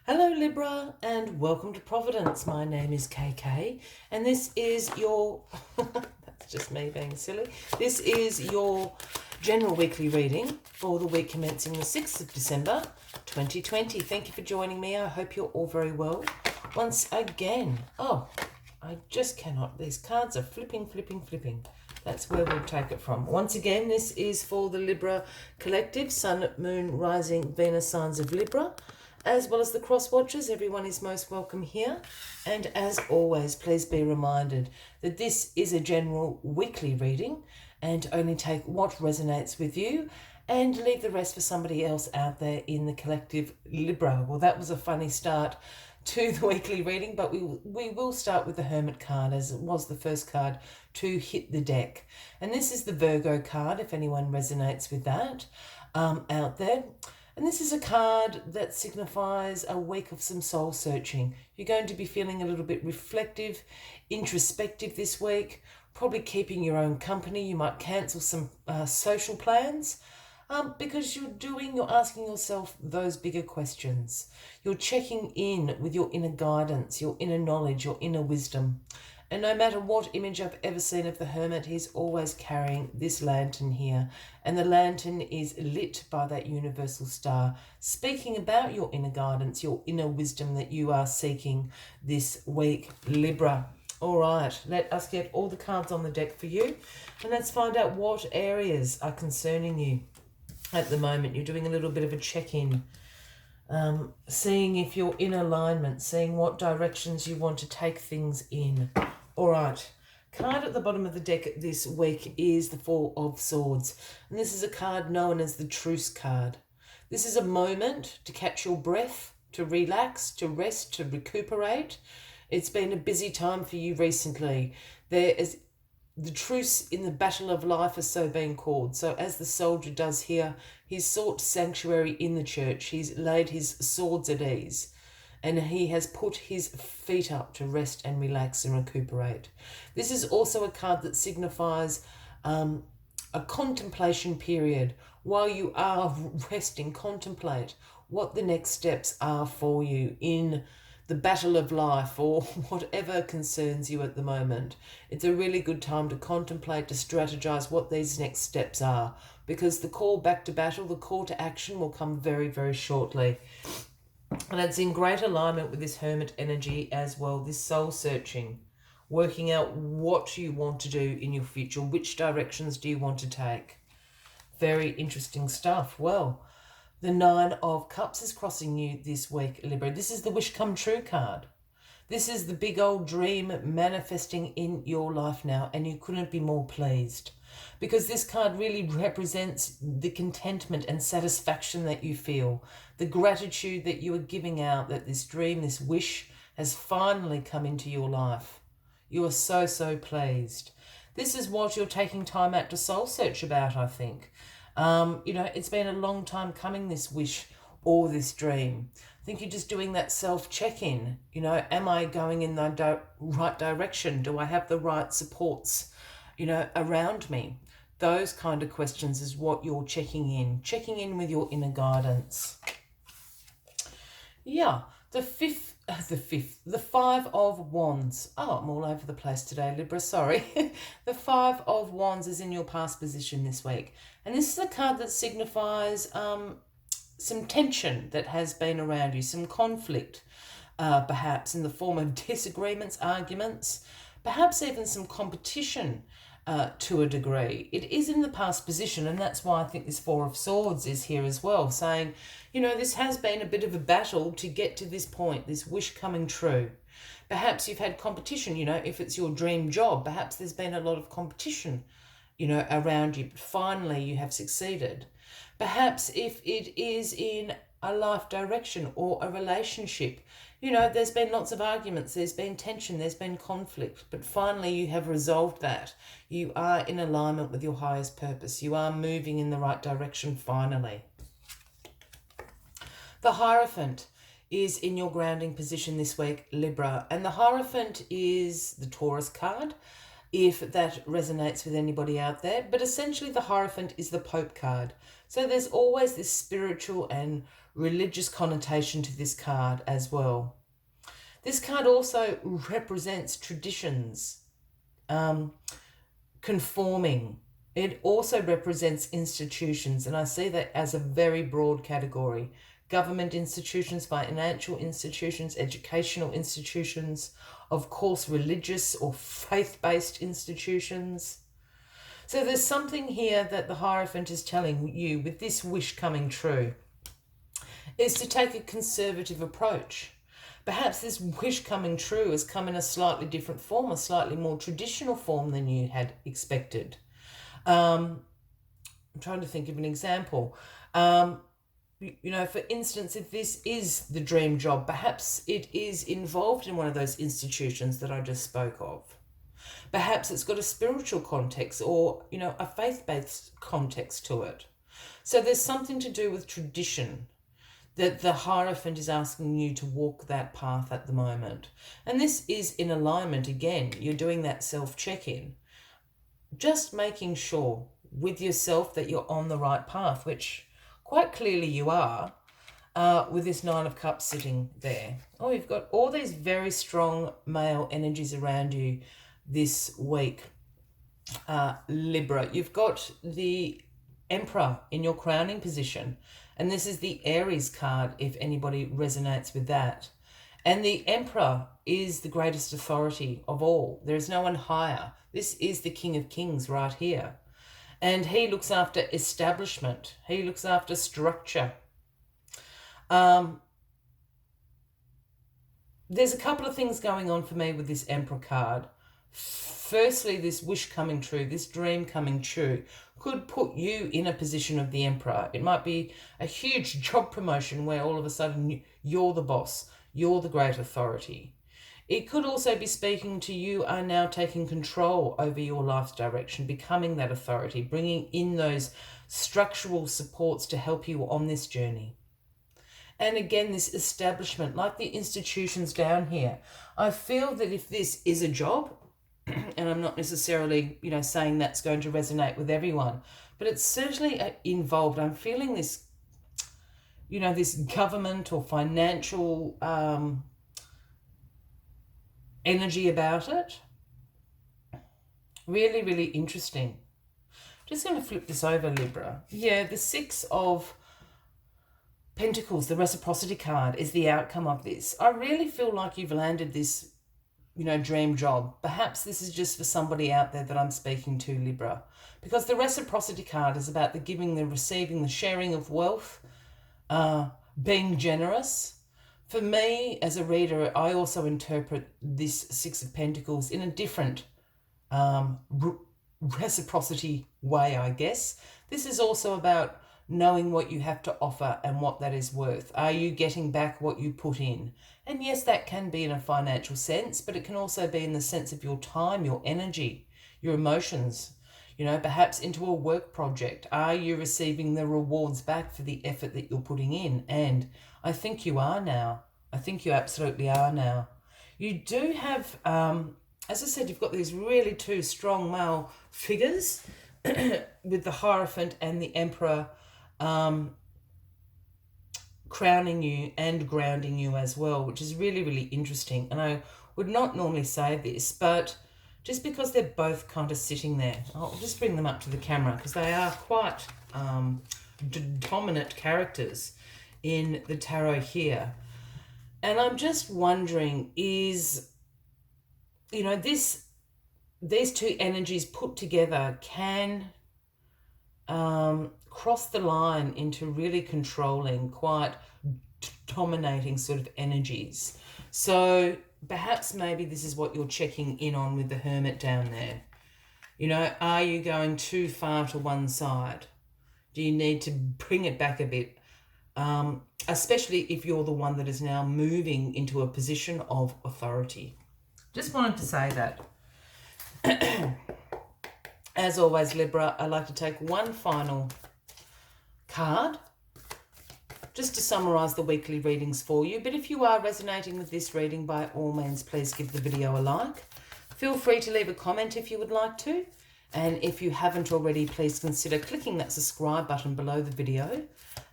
Hello Libra and welcome to Providence. My name is KK and this is your, that's just me being silly, this is your general weekly reading for the week commencing the 6th of December 2020. Thank you for joining me. I hope you're all very well. Once again, I just cannot, these cards are flipping. That's where we'll take it from. Once again, this is for the Libra collective, Sun, Moon, Rising, Venus signs of Libra, as well as the cross watchers. Everyone is most welcome here. And as always, please be reminded that this is a general weekly reading and only take what resonates with you and leave the rest for somebody else out there in the collective Libra. Well, that was a funny start to the weekly reading, but we will start with the Hermit card, as it was the first card to hit the deck. And this is the Virgo card, if anyone resonates with that out there. And this is a card that signifies a week of some soul searching. You're going to be feeling a little bit reflective, introspective this week, probably keeping your own company. You might cancel some social plans because you're asking yourself those bigger questions. You're checking in with your inner guidance, your inner knowledge, your inner wisdom. And no matter what image I've ever seen of the Hermit, he's always carrying this lantern here. And the lantern is lit by that universal star, speaking about your inner guidance, your inner wisdom that you are seeking this week, Libra. All right, let us get all the cards on the deck for you. And let's find out what areas are concerning you at the moment. You're doing a little bit of a check-in. Seeing if you're in alignment, seeing what directions you want to take things in. All right, card at the bottom of the deck this week is the Four of Swords. And this is a card known as the Truce card. This is a moment to catch your breath, to relax, to rest, to recuperate. It's been a busy time for you recently. There is the truce in the battle of life is so being called. So as the soldier does here, he's sought sanctuary in the church. He's laid his swords at ease and he has put his feet up to rest and relax and recuperate. This is also a card that signifies a contemplation period. While you are resting, contemplate what the next steps are for you in the battle of life or whatever concerns you at the moment. It's a really good time to contemplate, to strategize what these next steps are, because the call back to battle, the call to action will come very, very shortly. And it's in great alignment with this Hermit energy as well, this soul searching, working out what you want to do in your future, which directions do you want to take. Very interesting stuff. Well, the Nine of Cups is crossing you this week, Libra. This is the Wish Come True card. This is the big old dream manifesting in your life now, and you couldn't be more pleased because this card really represents the contentment and satisfaction that you feel, the gratitude that you are giving out that this dream, this wish has finally come into your life. You are so, so pleased. This is what you're taking time out to soul search about, I think. It's been a long time coming, this wish or this dream. I think you're just doing that self-check-in. Am I going in the right direction? Do I have the right supports, around me? Those kind of questions is what you're checking in with your inner guidance. Yeah, the Five of Wands. Oh, I'm all over the place today, Libra, sorry. The Five of Wands is in your past position this week. And this is a card that signifies some tension that has been around you, some conflict, perhaps in the form of disagreements, arguments, perhaps even some competition to a degree. It is in the past position, and that's why I think this Four of Swords is here as well, saying, this has been a bit of a battle to get to this point, this wish coming true. Perhaps you've had competition, if it's your dream job, perhaps there's been a lot of competition, around you, but finally you have succeeded. Perhaps if it is in a life direction or a relationship, there's been lots of arguments, there's been tension, there's been conflict, but finally you have resolved that. You are in alignment with your highest purpose. You are moving in the right direction finally. The Hierophant is in your grounding position this week, Libra, and the Hierophant is the Taurus card. if that resonates with anybody out there. But essentially the Hierophant is the Pope card. So there's always this spiritual and religious connotation to this card as well. This card also represents traditions, conforming. It also represents institutions, and I see that as a very broad category. Government institutions, financial institutions, educational institutions, of course religious or faith-based institutions. So there's something here that the Hierophant is telling you with this wish coming true, is to take a conservative approach. Perhaps this wish coming true has come in a slightly different form, a slightly more traditional form than you had expected. I'm trying to think of an example. You know, for instance, if this is the dream job, perhaps it is involved in one of those institutions that I just spoke of. Perhaps it's got a spiritual context or, you know, a faith-based context to it. So there's something to do with tradition that the Hierophant is asking you to walk that path at the moment. And this is in alignment again. You're doing that self-check-in. Just making sure with yourself that you're on the right path, which quite clearly you are, with this Nine of Cups sitting there. Oh, you've got all these very strong male energies around you this week, Libra. You've got the Emperor in your crowning position, and this is the Aries card if anybody resonates with that. And the Emperor is the greatest authority of all. There is no one higher. This is the King of Kings right here. And he looks after establishment. He looks after structure. There's a couple of things going on for me with this Emperor card. Firstly, this wish coming true, this dream coming true, could put you in a position of the Emperor. It might be a huge job promotion where all of a sudden you're the boss, you're the great authority. It could also be speaking to you are now taking control over your life's direction, becoming that authority, bringing in those structural supports to help you on this journey. And again, this establishment, like the institutions down here, I feel that if this is a job, and I'm not necessarily, you know, saying that's going to resonate with everyone, but it's certainly involved. I'm feeling this, you know, this government or financial energy about it. Really, really interesting. Just going to flip this over, Libra. Yeah, the Six of Pentacles, the reciprocity card, is the outcome of this. I really feel like you've landed this, you know, dream job. Perhaps this is just for somebody out there that I'm speaking to, Libra. Because the reciprocity card is about the giving, the receiving, the sharing of wealth, being generous. For me, as a reader, I also interpret this Six of Pentacles in a different reciprocity way, I guess. This is also about knowing what you have to offer and what that is worth. Are you getting back what you put in? And yes, that can be in a financial sense, but it can also be in the sense of your time, your energy, your emotions, you know, perhaps into a work project. Are you receiving the rewards back for the effort that you're putting in? And I think you are now. I think you absolutely are now. You do have, as I said, you've got these really two strong male figures with the Hierophant and the Emperor crowning you and grounding you as well, which is really, really interesting. And I would not normally say this, but just because they're both kind of sitting there, I'll just bring them up to the camera because they are quite dominant characters in the tarot here. And I'm just wondering, is, you know, these two energies put together can cross the line into really controlling, quite dominating sort of energies. So perhaps maybe this is what you're checking in on with the Hermit down there. You know, are you going too far to one side? Do you need to bring it back a bit? Especially if you're the one that is now moving into a position of authority. Just wanted to say that. As always, Libra, I like to take one final card just to summarise the weekly readings for you. But if you are resonating with this reading, by all means, please give the video a like. Feel free to leave a comment if you would like to. And if you haven't already, please consider clicking that subscribe button below the video,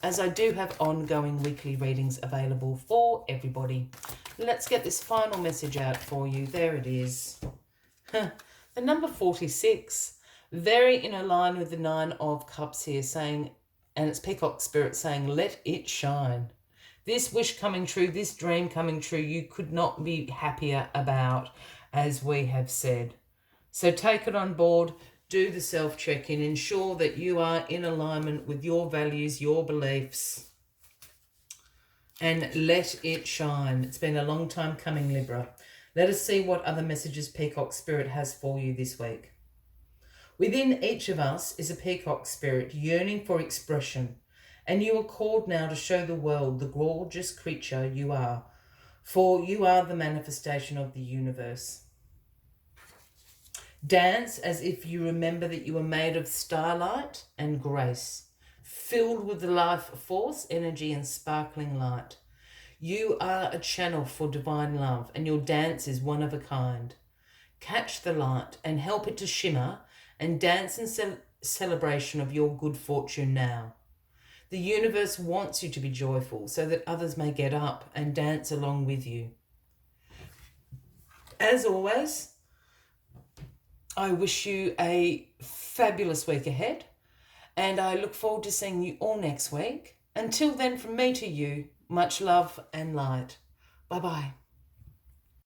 as I do have ongoing weekly readings available for everybody. Let's get this final message out for you. There it is. The number 46. Very in a line with the 9 of Cups here, saying, and it's Peacock Spirit saying, let it shine. This wish coming true, this dream coming true, you could not be happier about, as we have said. So take it on board, do the self-check-in, ensure that you are in alignment with your values, your beliefs, and let it shine. It's been a long time coming, Libra. Let us see what other messages Peacock Spirit has for you this week. Within each of us is a Peacock Spirit yearning for expression, and you are called now to show the world the gorgeous creature you are, for you are the manifestation of the universe. Dance as if you remember that you are made of starlight and grace, filled with the life force, energy and sparkling light. You are a channel for divine love, and your dance is one of a kind. Catch the light and help it to shimmer, and dance in celebration of your good fortune now. The universe wants you to be joyful so that others may get up and dance along with you. As always, I wish you a fabulous week ahead, and I look forward to seeing you all next week. Until then, from me to you, much love and light. Bye-bye.